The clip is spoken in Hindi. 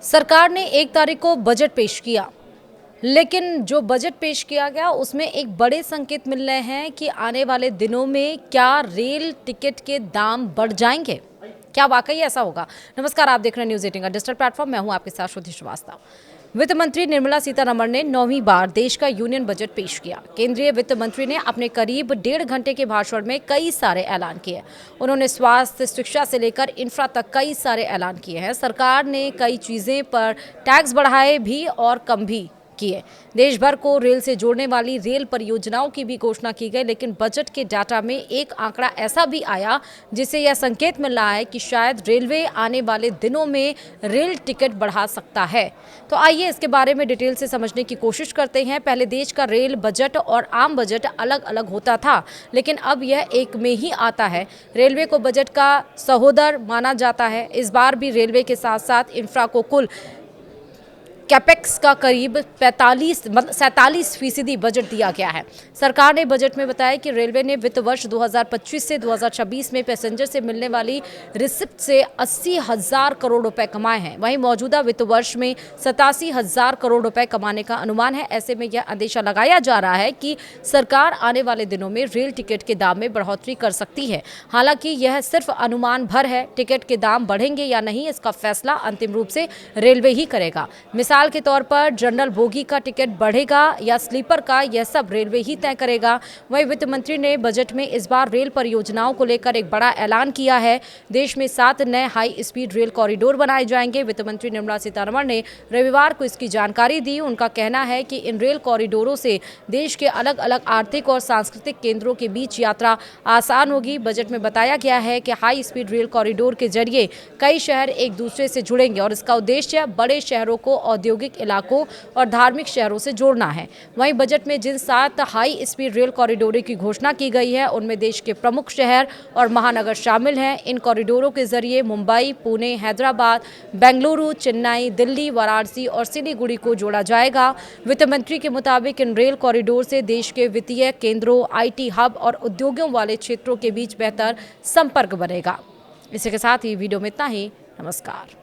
सरकार ने 1 तारीख को बजट पेश किया, लेकिन जो बजट पेश किया गया उसमें एक बड़े संकेत मिल रहे हैं कि आने वाले दिनों में क्या रेल टिकट के दाम बढ़ जाएंगे। क्या वाकई ऐसा होगा? नमस्कार, आप देख रहे हैं न्यूज़ 18 का डिजिटल प्लेटफॉर्म। मैं हूं आपके साथ श्रुति श्रीवास्तव। वित्त मंत्री निर्मला सीतारमण ने 9वीं बार देश का यूनियन बजट पेश किया। केंद्रीय वित्त मंत्री ने अपने करीब 1.5 घंटे के भाषण में कई सारे ऐलान किए। उन्होंने स्वास्थ्य, शिक्षा से लेकर इंफ्रा तक कई सारे ऐलान किए हैं। सरकार ने कई चीजें पर टैक्स बढ़ाए भी और कम भी किए। देश भर को रेल से जोड़ने वाली रेल परियोजनाओं की भी घोषणा की गई, लेकिन बजट के डाटा में एक आंकड़ा ऐसा भी आया जिससे यह संकेत मिल रहा है कि शायद रेलवे आने वाले दिनों में रेल टिकट बढ़ा सकता है। तो आइए इसके बारे में डिटेल से समझने की कोशिश करते हैं। पहले देश का रेल बजट और आम बजट अलग अलग होता था, लेकिन अब यह एक में ही आता है। रेलवे को बजट का सहोदर माना जाता है। इस बार भी रेलवे के साथ साथ इंफ्रा को कुल कैपेक्स का करीब 47% बजट दिया गया है। सरकार ने बजट में बताया कि रेलवे ने वित्त वर्ष 2025 से 2026 में पैसेंजर से मिलने वाली रिसिप्ट से 80,000 करोड़ रुपए कमाए हैं। वहीं मौजूदा वित्त वर्ष में 87,000 करोड़ रुपए कमाने का अनुमान है। ऐसे में यह अंदेशा लगाया जा रहा है कि सरकार आने वाले दिनों में रेल टिकट के दाम में बढ़ोतरी कर सकती है। हालांकि यह सिर्फ अनुमान भर है। टिकट के दाम बढ़ेंगे या नहीं, इसका फैसला अंतिम रूप से रेलवे ही करेगा। मिसाल के तौर पर जनरल बोगी का टिकट बढ़ेगा या स्लीपर का, यह सब रेलवे ही तय करेगा। वहीं वित्त मंत्री ने बजट में इस बार रेल परियोजनाओं को लेकर एक बड़ा ऐलान किया है। देश में 7 नए हाई स्पीड रेल कॉरिडोर बनाए जाएंगे। वित्त मंत्री निर्मला सीतारमण ने रविवार को इसकी जानकारी दी। उनका कहना है कि इन रेल कॉरिडोरों से देश के अलग अलग आर्थिक और सांस्कृतिक केंद्रों के बीच यात्रा आसान होगी। बजट में बताया गया है कि हाई स्पीड रेल कॉरिडोर के जरिए कई शहर एक दूसरे से जुड़ेंगे और इसका उद्देश्य बड़े शहरों को औद्योगिक इलाकों और धार्मिक शहरों से जोड़ना है। वहीं बजट में जिन 7 हाई स्पीड रेल कॉरिडोरों की घोषणा की गई है, उनमें देश के प्रमुख शहर और महानगर शामिल हैं। इन कॉरिडोरों के जरिए मुंबई, पुणे, हैदराबाद, बेंगलुरु, चेन्नई, दिल्ली, वाराणसी और सिलीगुड़ी को जोड़ा जाएगा। वित्त मंत्री के मुताबिक इन रेल कॉरिडोर से देश के वित्तीय केंद्रों, IT हब और उद्योगों वाले क्षेत्रों के बीच बेहतर संपर्क बनेगा। इसी के साथ ही वीडियो में इतना ही। नमस्कार।